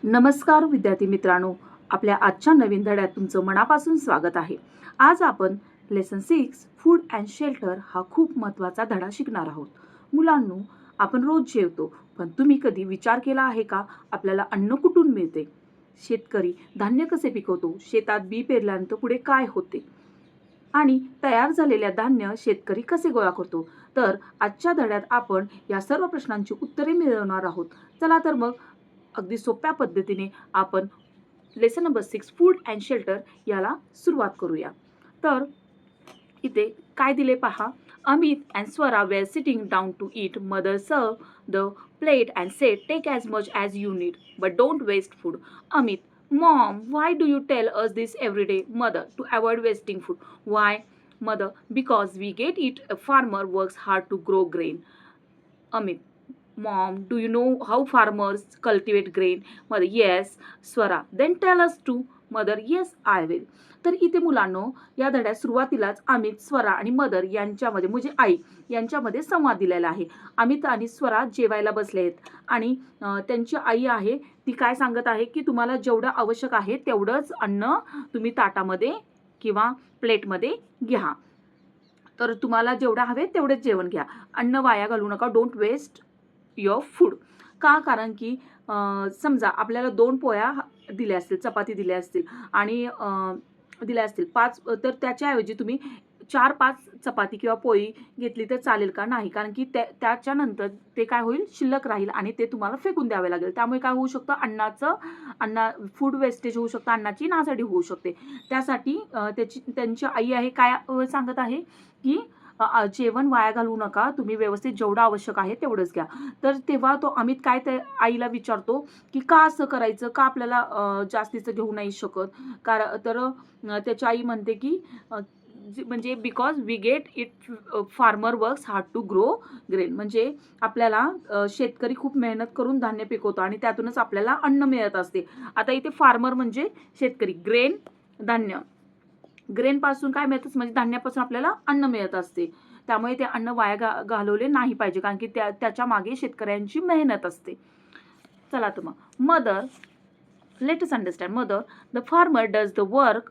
नमस्कार विद्यार्थी मित्रांनो, आपल्या आजच्या नवीन धड्यात तुमचं मनापासून स्वागत आहे. आज आपण लेसन 6 फूड अँड शेल्टर हा खूप महत्त्वाचा धडा शिकणार आहोत. मुलांनो, आपण रोज जेवतो, पण तुम्ही कधी विचार केला आहे का आपल्याला अन्न कुठून मिळते? शेतकरी धान्य कसे पिकवतो? शेतात बी पेरल्यानंतर पुढे काय होते? आणि तयार झालेल्या धान्य शेतकरी कसे गोळा करतो? तर आजच्या धड्यात आपण या सर्व प्रश्नांची उत्तरे मिळवणार आहोत. चला तर मग अगदी सोप्या पद्धतीने आपण lesson number 6 food and shelter याला सुरुवात करूया. तर इथे काय दिले पहा. Amit and Swara were sitting down to eat. Mother serve the plate and said take as much as you need but don't waste food. Amit, mom, why do you tell us this every day? Mother, to avoid wasting food. Why? Mother, because we get it. A farmer works hard to grow grain. Amit, Mom, do you know how farmers cultivate grain? Mother, yes. Swara, then tell us too. Mother, yes, I will. तर इथे मुलांनो, या धड्यात सुरुवातीलाच अमित, स्वरा आणि mother यांच्यामध्ये म्हणजे आई यांच्यामध्ये संवाद दिलेला आहे. अमित आणि स्वरा जेवायला बसले आहेत आणि त्यांची आई आहे ती काय सांगत आहे की तुम्हाला जेवढं आवश्यक आहे तेवढंच अन्न तुम्ही ताटामध्ये किंवा प्लेटमध्ये घ्या. तर तुम्हाला जेवढं हवे तेवढेच जेवण घ्या. अन्न वाया घालू नका. Don't waste your food. का? कारण की समजा आपल्याला 2 पोळ्या दिल्या असतील, चपाती दिल्या असतील आणि दिल्या असतील 5, तर त्याच्याऐवजी तुम्ही 4-5 चपाती किंवा पोळी घेतली तर चालेल का? नाही. कारण की त्याच्यानंतर ते काय होईल, शिल्लक राहील आणि ते तुम्हाला फेकून द्यावे लागेल. त्यामुळे काय होऊ शकतं, फूड वेस्टेज होऊ शकतं, अन्नाची नासाडी होऊ शकते. त्यासाठी त्यांची आई आहे काय सांगत आहे की जेवण वाया घालवू नका. तुम्ही व्यवस्थित जेवढं आवश्यक आहे तेवढंच घ्या. तर तेव्हा तो अमित काय त्या आईला विचारतो की का असं करायचं? का आपल्याला जास्तीचं घेऊ नाही शकत? तर त्याची आई म्हणते की म्हणजे because we get it farmer works hard to grow grain. म्हणजे आपल्याला शेतकरी खूप मेहनत करून धान्य पिकवतो आणि त्यातूनच आपल्याला अन्न मिळत असते. आता इथे फार्मर म्हणजे शेतकरी, ग्रेन धान्य. ग्रेनपासून काय मिळतं म्हणजे धान्यापासून आपल्याला अन्न मिळत असते. त्यामुळे ते अन्न वाया घालवले नाही पाहिजे कारण की त्याच्या मागे शेतकऱ्यांची मेहनत असते. चला तर मग mother, let us understand. Mother, the farmer does the work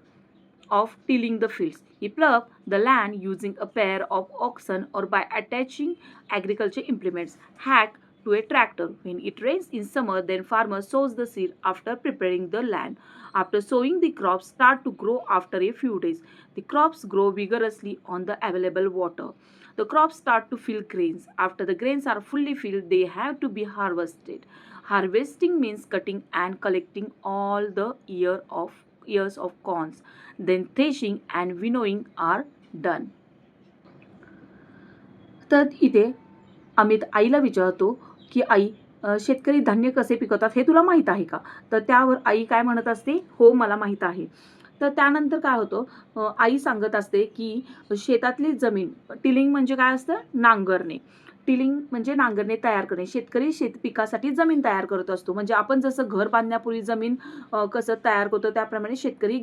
of tilling the fields. He plough the land using a pair of oxen or by attaching agriculture implements, hack to a tractor. When it rains in summer, then farmer sows the seed after preparing the land. After sowing, the crops start to grow after a few days. The crops grow vigorously on the available water. The crops start to fill grains. After the grains are fully filled, they have to be harvested. Harvesting means cutting and collecting all the ears of corns. Then threshing and winnowing are done. तर इथे अमित आईला विचारतो की आई, शेतकरी धान्य कसे पिकवतात हे तुला माहीत आहे का? तर त्यावर आई काय म्हणत असते, हो मला माहीत आहे. तर त्यानंतर काय होतं, आई सांगत असते की शेतातली जमीन, टिलिंग म्हणजे काय असतं, नांगरणे. टिलिंग म्हणजे नांगरणे तयार करणे. शेतकरी पिकासाठी जमीन तयार करत असतो. म्हणजे आपण जसं घर बांधण्यापूर्वी जमीन कसं तयार करतो त्याप्रमाणे शेतकरी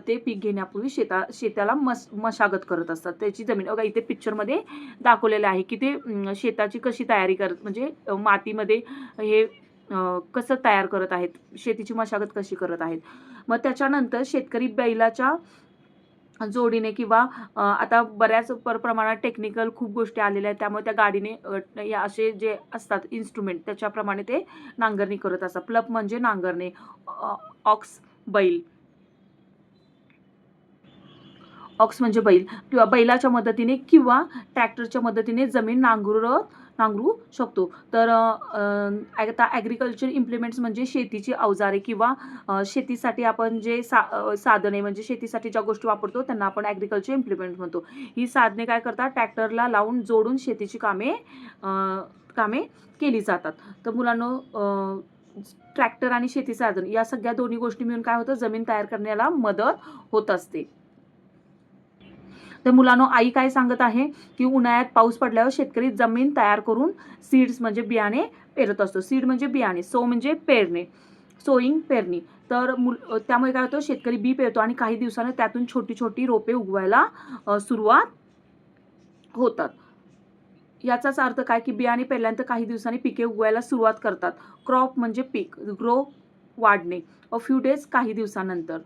ते पीक घेण्यापूर्वी शेताला मशागत करत असतात. त्याची जमीन बघा इथे पिक्चरमध्ये दाखवलेलं आहे की ते शेताची कशी तयारी म्हणजे मातीमध्ये हे कसं तयार करत आहेत, शेतीची मशागत कशी करत आहेत. मग त्याच्यानंतर शेतकरी बैलाच्या जोडीने किंवा आता बऱ्याच प्रमाणात टेक्निकल खूप गोष्टी आलेल्या आहेत त्यामुळे त्या गाडीने या असे जे असतात इन्स्ट्रुमेंट त्याच्याप्रमाणे ते नांगरणी करत असतात. प्लप म्हणजे नांगरणे, ऑक्स बैल, ऑक्स म्हणजे बैल किंवा बैलाच्या मदतीने किंवा ट्रॅक्टरच्या मदतीने जमीन नांगरू शकतो. तर आता ॲग्रिकल्चर इम्प्लिमेंट्स म्हणजे शेतीची अवजारे किंवा शेतीसाठी आपण जे साधने म्हणजे शेतीसाठी ज्या गोष्टी वापरतो त्यांना आपण ॲग्रिकल्चर इम्प्लिमेंट म्हणतो. ही साधने काय करतात, ट्रॅक्टरला लावून जोडून शेतीची कामे केली जातात. तर मुलांनो, ट्रॅक्टर आणि शेती साधन या सगळ्या दोन्ही गोष्टी मिळून काय होतं, जमीन तयार करण्याला मदत होत असते. तर मुलांनो, आई काय सांगत आहे की उन्हाळ्यात पाऊस पडल्यावर शेतकरी जमीन तयार करून सीड्स म्हणजे बियाणे पेरत असतो. सीड म्हणजे बियाणे, सो म्हणजे पेरणे, सोईंग पेरणी. तर त्यामुळे काय होतं, शेतकरी बी पेरतो आणि काही दिवसांनी त्यातून छोटी छोटी रोपे उगवायला सुरुवात होतात. याचाच अर्थ काय की बियाणे पेरल्यानंतर काही दिवसांनी पिके उगवायला सुरुवात करतात. क्रॉप म्हणजे पीक, ग्रो वाढणे, अ फ्यू डेज काही दिवसानंतर.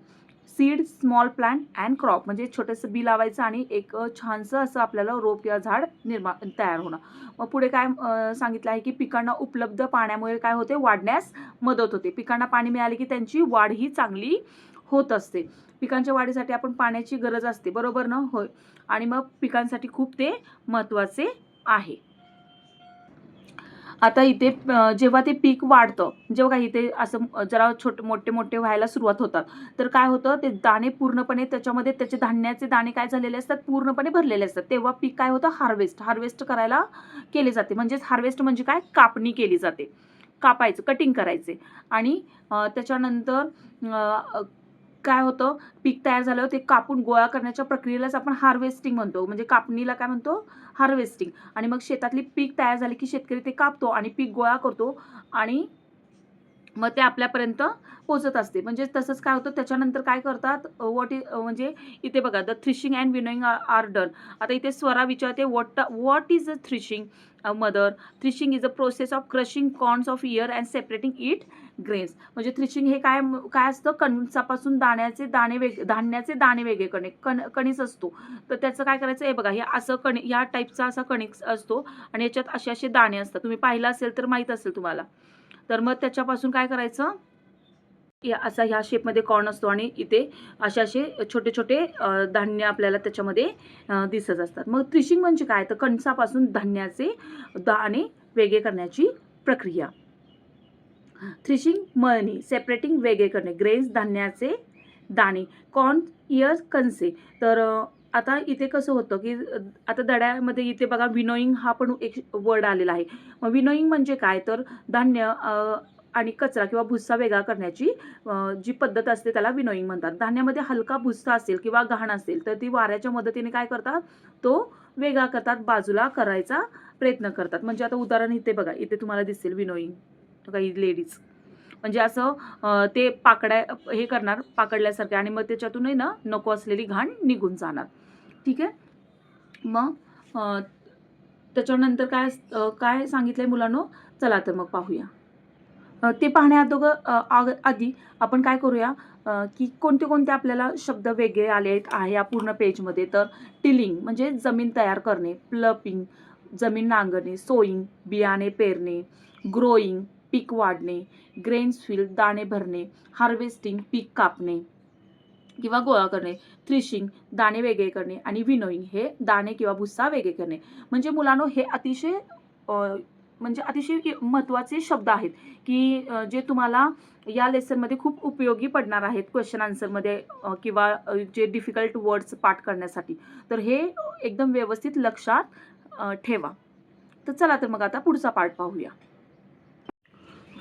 Seed, small plant and crop, म्हणजे छोटंसं बी लावायचं आणि एक छानसं असं आपल्याला रोप किंवा झाड तयार होणं. मग पुढे काय सांगितलं आहे की पिकांना उपलब्ध पाण्यामुळे काय होते, वाढण्यास मदत होते. पिकांना पाणी मिळाले की त्यांची वाढ ही चांगली होत असते. पिकांच्या वाढीसाठी आपण पाण्याची गरज असते, बरोबर ना? होय. आणि मग पिकांसाठी खूप ते महत्त्वाचे आहे. आता इथे जेव्हा ते पीक वाढतं, जेव्हा इथे असं जरा मोठे मोठे व्हायला सुरुवात होतात, तर काय होतं, ते दाणे पूर्णपणे त्याच्यामध्ये त्याचे धान्याचे दाणे काय झालेले असतात, पूर्णपणे भरलेले असतात. तेव्हा पीक काय होतं, हार्वेस्ट करायला केले जाते. म्हणजेच हार्वेस्ट म्हणजे काय, कापणी केली जाते. कापायचं, कटिंग करायचे आणि त्याच्यानंतर काय होतं, पीक तयार झाल्यावर ते कापून गोळा करण्याच्या प्रक्रियेलाच आपण हार्वेस्टिंग म्हणतो. म्हणजे कापणीला काय म्हणतो, हार्वेस्टिंग. आणि मग शेतातली पीक तयार झाली की शेतकरी ते कापतो आणि पीक गोळा करतो आणि मग ते आपल्यापर्यंत पोहोचत असते. म्हणजे तसंच काय होतं, त्याच्यानंतर काय करतात, म्हणजे इथे बघा, the threshing and winnowing are done. आता इथे स्वरा विचारते, what is a threshing mother? Threshing is a process of crushing corns of ear and separating it grains. म्हणजे थ्रेशिंग हे काय काय असतं, कणसापासून धान्याचे दाणे वेगळे करणे. कणीस असतो, तर त्याचं काय करायचं, हे बघा, हे असं ह्या टाईपचा असा कणीस असतो आणि याच्यात असे असे दाणे असतात. तुम्ही पाहिलं असेल तर माहीत असेल तुम्हाला. तर मग त्याच्यापासून काय करायचं, असा ह्या शेपमध्ये कॉर्न असतो आणि इथे असे छोटे छोटे धान्य आपल्याला त्याच्यामध्ये दिसत असतात. मग थ्रेशिंग म्हणजे काय, तर कणसापासून धान्याचे दाणे वेगळे करण्याची प्रक्रिया. थ्रेशिंग मळणी, सेपरेटिंग वेगळे करणे. ग्रेन्स धान्याचे दाणे, कॉर्न इयर्स कणसे. तर आता इथे कसं होतं की आता दड्यामध्ये इथे बघा, विनोईंग हा पण एक वर्ड आलेला आहे. मग विनोईंग म्हणजे काय, तर धान्य आणि कचरा किंवा भुस्सा वेगळा करण्याची जी पद्धत असते त्याला विनोईंग म्हणतात. धान्यामध्ये हलका भुस्सा असेल किंवा घाण असेल तर ती वाऱ्याच्या मदतीने काय करतात, तो वेगळा करतात, बाजूला करायचा प्रयत्न करतात. म्हणजे आता उदाहरण इथे बघा, इथे तुम्हाला दिसेल विनोईंग, काही लेडीज म्हणजे असं ते हे करणार, पाकडल्यासारखे, आणि मग त्याच्यातूनही ना नको असलेली घाण निघून जाणार. ठीक आहे. मग त्याच्यानंतर काय सांगितलंय मुलांनो, चला तर मग पाहूया. ते आधी आपण काय करूया, की कोणते कोणते आपल्याला शब्द वेगळे आले आहे या पूर्ण पेजमध्ये. तर टिलिंग म्हणजे जमीन तयार करणे, प्लपिंग जमीन नांगरणे, सोईंग बियाणे पेरणे, ग्रोईंग पीक वाढणे, ग्रेन्स फील्ड दाणे भरणे, हार्वेस्टिंग पीक कापणे किंवा गोळा करणे, थ्रेशिंग दाणे वेगळे करणे आणि विनोईंग हे दाणे किंवा भुस्सा वेगळे करणे. म्हणजे मुलांनो, हे अतिशय महत्त्वाचे शब्द आहेत की जे तुम्हाला या लेसनमध्ये खूप उपयोगी पडणार आहेत क्वेश्चन आन्सरमध्ये किंवा जे डिफिकल्ट वर्ड्स पाठ करण्यासाठी. तर हे एकदम व्यवस्थित लक्षात ठेवा. तर चला तर मग आता पुढचा पार्ट पाहूया.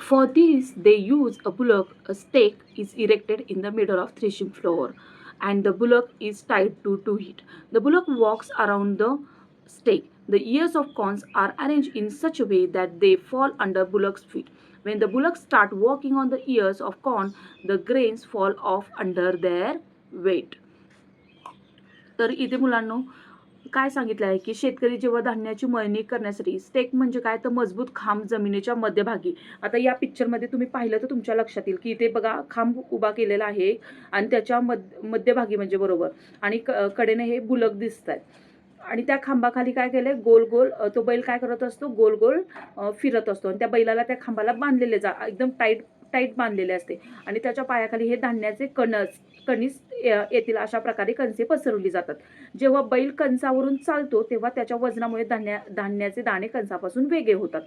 For this, they use a bullock. A stake is erected in the middle of threshing floor, and the bullock is tied to it. The bullock walks around the stake. The ears of corns are arranged in such a way that they fall under bullock's feet. When the bullocks start walking on the ears of corn, the grains fall off under their weight. तर इथे मुलांनो काय सांगितलं आहे की शेतकरी जेव्हा धान्याची मळणी करण्यासाठी, स्टेक म्हणजे काय, तर मजबूत खांब जमिनीच्या मध्यभागी. आता या पिक्चरमध्ये तुम्ही पाहिलं तर तुमच्या लक्षात येईल की इथे बघा खांब उभा केलेला आहे आणि त्याच्या मध्यभागी म्हणजे बरोबर आणि कडेने हे बुलक दिसत आहेत आणि त्या खांबाखाली काय केलंय, गोल गोल तो बैल काय करत असतो, गोल गोल फिरत असतो आणि त्या बैलाला त्या खांबाला बांधलेले एकदम टाईट बांधलेले असते आणि त्याच्या पायाखाली हे धान्याचे कणीस येतील अशा प्रकारे कणसे पसरवली जातात. जेव्हा बैल कणसावरून चालतो तेव्हा त्याच्या वजनामुळे धान्याचे दाणे कणसापासून वेगळे होतात.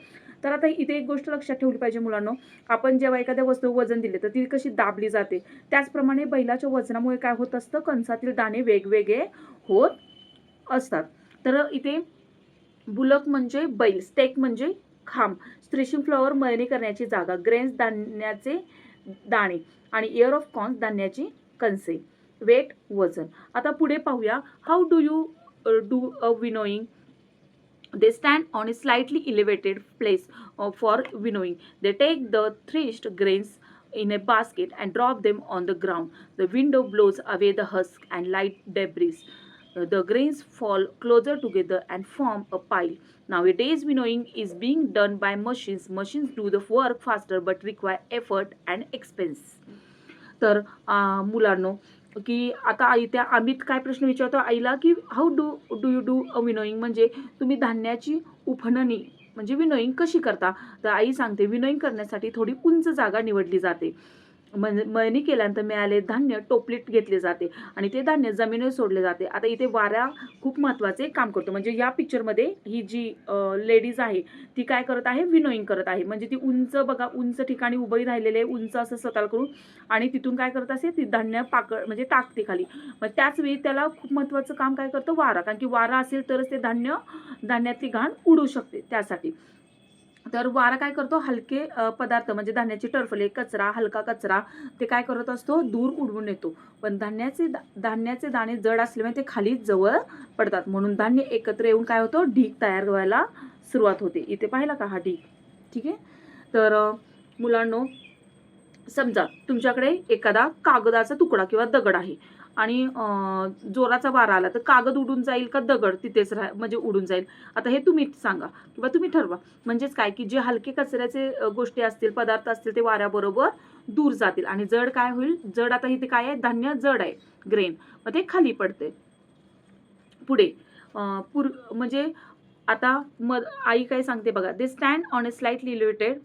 तर आता इथे एक गोष्ट लक्षात ठेवली पाहिजे मुलांनो, आपण जेव्हा एखाद्या वस्तू वजन दिले तर ती कशी दाबली जाते, त्याचप्रमाणे बैलाच्या वजनामुळे काय होत असतं, कणसातील दाणे वेगवेगळे होत असतात. तर इथे बुलक म्हणजे बैल, स्टेक म्हणजे खांब, थ्रेशिंग फ्लोअर मळणी करण्याची जागा, ग्रेन्स धान्याचे दाणे आणि इयर ऑफ कॉर्न्स धान्याची कणसे, वेट वजन. आता पुढे पाहूया, how do you do a winnowing. They stand on a slightly elevated place for winnowing. They take the threshed grains in a basket and drop them on the ground. The wind blows away the husk and light debris. The grains fall closer together and form a pile. Nowadays, winnowing is being done by machines. Machines do the work faster but require effort and expense. तर मुलांनो, की आता आई त्या अमित काय प्रश्न विचारतो आईला, की how do you do a winnowing, म्हणजे तुम्ही धान्याची उफणणी म्हणजे विनोईंग कशी करता. तर आई सांगते, विनोईंग करण्यासाठी थोडी उंच जागा निवडली जाते. मळणी केल्यानंतर मिळाले धान्य टोपलीत घेतले जाते आणि ते धान्य जमिनीवर सोडले जाते. आता इथे वारा खूप महत्त्वाचे काम करतो. म्हणजे या पिक्चरमध्ये ही जी लेडीज आहे ती काय करत आहे, विनोईंग करत आहे. म्हणजे ती उंच बघा, उंच ठिकाणी उभी राहिलेले, उंच असं स्वतःला करून, आणि तिथून काय करत असे, ती धान्य म्हणजे टाकते खाली. मग त्याच वेळी त्याला खूप महत्त्वाचं काम काय करतं, वारा. कारण की वारा असेल तरच ते धान्यातली घाण उडू शकते. त्यासाठी तर वारा काय करतो, हलके पदार्थ म्हणजे धान्याची टरफले, कचरा, हलका कचरा ते काय करत असतो, दूर उडवून येतो. पण धान्याचे दाणे जड असल्यामुळे ते खाली जवळ पडतात. म्हणून धान्य एकत्र येऊन काय होतं, ढीग तयार व्हायला सुरुवात होते. इथे पाहिला का हा ढीग. ठीक आहे. तर मुलांनो, समजा तुमच्याकडे एखादा कागदाचा तुकडा किंवा दगड आहे आणि जोराचा वारा आला तर कागद उडून जाईल का दगड तिथेच म्हणजे उडून जाईल. आता हे तुम्ही सांगा किंवा तुम्ही ठरवा. म्हणजेच काय, की जे हलके कचऱ्याचे गोष्टी असतील, पदार्थ असतील, ते वाऱ्याबरोबर दूर जातील आणि जड काय होईल, जड आता इथे काय आहे, धान्य जड आहे, ग्रेन, मग ते खाली पडते. पुढे म्हणजे आता आई काय सांगते बघा, they stand on a slightly elevated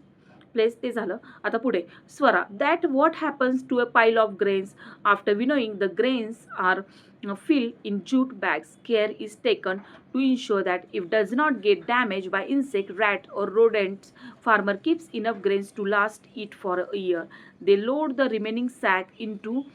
place. ते झालं. आता पुढे Swara, that what happens to a pile of grains after winnowing. The grains are filled in jute bags. Care is taken to ensure that it does not get damaged by insect, rat or rodents. Farmer keeps enough grains to last it for a year. They load the remaining sack into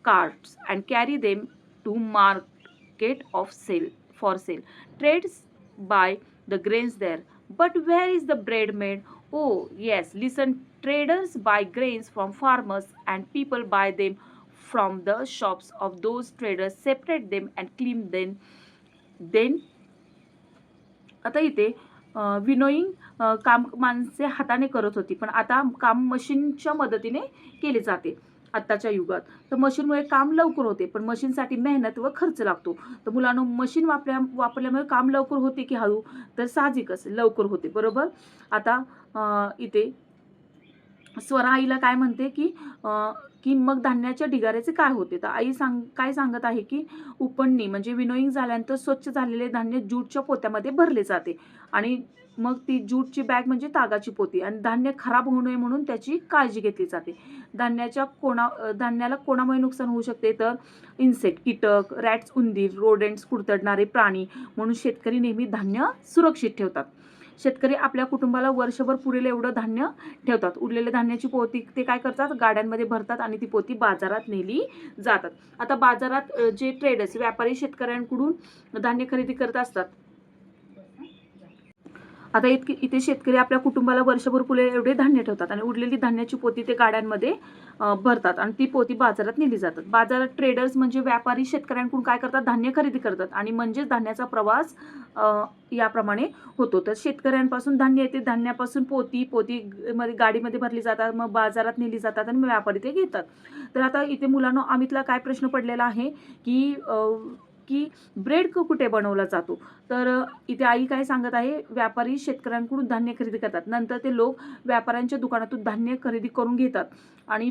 carts and carry them to market for sale. Trades buy the grains there. But where is the bread made? Oh, yes, listen. Traders buy grains from farmers and people buy them from the shops of those traders, separate them and clean them. Then आता इथे विनोईंग काम माणसे हाताने करत होती, पण आता काम मशीनच्या मदतीने केले जाते आत्ताच्या युगात. तर मशीनमुळे काम लवकर होते, पण मशीनसाठी मेहनत व खर्च लागतो. तर मुलांनो, मशीन वापरल्यामुळे काम लवकर होते की हळू, तर साहजिकच लवकर होते, बरोबर. आता इथे स्वरा आईला काय म्हणते, की मग धान्याच्या ढिगाऱ्याचे काय होते. तर आई काय सांगत आहे, की उपणणी म्हणजे विनोईंग झाल्यानंतर स्वच्छ झालेले धान्य ज्यूटच्या पोत्यामध्ये भरले जाते आणि मग ती ज्यूटची बॅग म्हणजे तागाची पोती, आणि धान्य खराब होऊ नये म्हणून त्याची काळजी घेतली जाते. धान्याला कोणामुळे नुकसान होऊ शकते, तर इन्सेक्ट, कीटक, रॅट्स, उंदीर, रोडेंट्स, कुडतडणारे प्राणी, म्हणून शेतकरी नेहमी धान्य सुरक्षित ठेवतात. शेतकरी आपल्या कुटुंबाला वर्षभर पुरेल एवढं धान्य ठेवतात. उरलेल्या धान्याची पोती ते काय करतात, गाड्यांमध्ये भरतात आणि ती पोती बाजारात नेली जातात. आता बाजारात जे ट्रेडर्स, व्यापारी शेतकऱ्यांकडून धान्य खरेदी करत असतात. आता इथे शेतकरी आपल्या कुटुंबाला वर्षभर पुरेल एवढे धान्य ठेवतात आणि उरलेली धान्याची पोती ते गाड्यांमध्ये भरतात आणि ती पोती बाजारात नेली जातात. बाजारात ट्रेडर्स म्हणजे व्यापारी शेतकऱ्यांकडून काय करतात, धान्य खरेदी करतात आणि म्हणजेच धान्याचा प्रवास याप्रमाणे होतो. तर शेतकऱ्यांपासून धान्य येते, धान्यापासून पोती मध्ये गाडीमध्ये भरली जातात, मग बाजारात नेली जातात आणि व्यापारी ते घेतात. तर आता इथे मुलांनो, अमितला काय प्रश्न पडलेला आहे, की ब्रेड कुठे बनवला जातो. तर इथे आई काय सांगत आहे, व्यापारी शेतकऱ्यांकडून धान्य खरेदी करतात, नंतर ते लोक व्यापाऱ्यांच्या दुकानातून धान्य खरेदी करून घेतात आणि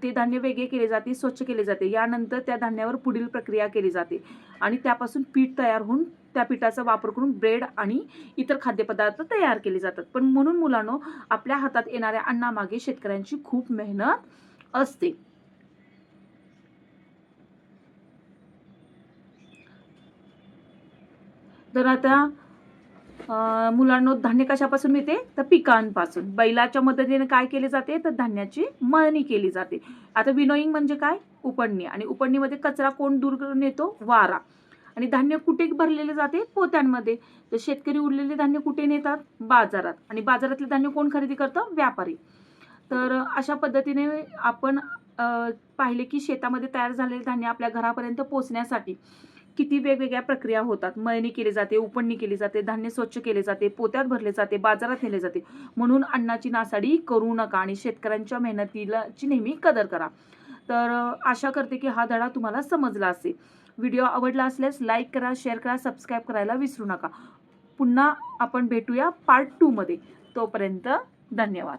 ते धान्य वेगळे केले जाते, स्वच्छ केले जाते. यानंतर त्या धान्यावर पुढील प्रक्रिया केली जाते आणि त्यापासून पीठ तयार होऊन त्या पिठाचा वापर करून ब्रेड आणि इतर खाद्यपदार्थ तयार केले जातात. पण म्हणून मुलांनो, आपल्या हातात येणाऱ्या अन्नामागे शेतकऱ्यांची खूप मेहनत असते. तर आता मुलांनो, धान्य कशापासून मिळते, तर पिकांपासून. बैलाच्या मदतीने काय केले जाते, तर धान्याची मळणी केली जाते. आता विनोईंग म्हणजे काय, उपणणी, आणि उपणणीमध्ये कचरा कोण दूर करून येतो, वारा. आणि धान्य कुठे भरलेले जाते, पोत्यांमध्ये. तर शेतकरी उरलेले धान्य कुठे नेतात, बाजारात, आणि बाजारातले धान्य कोण खरेदी करतं, व्यापारी. तर अशा पद्धतीने आपण पाहिले की शेतामध्ये तयार झालेले धान्य आपल्या घरापर्यंत पोहोचण्यासाठी किती वेगवेगळ्या प्रक्रिया होतात. मळणी केली जाते, उपणणी केली जाते, धान्य स्वच्छ केले जाते, पोत्यात भरले जाते, बाजारात नेले जाते. म्हणून अन्नाची नासाडी करू नका आणि शेतकऱ्यांच्या मेहनतीची नेहमी कदर करा. तर आशा करते की हा धडा तुम्हाला समजला असेल. व्हिडिओ आवडला असल्यास लाईक करा, शेअर करा, सबस्क्राईब करायला विसरू नका. पुन्हा आपण भेटूया पार्ट 2 मध्ये. तोपर्यंत धन्यवाद.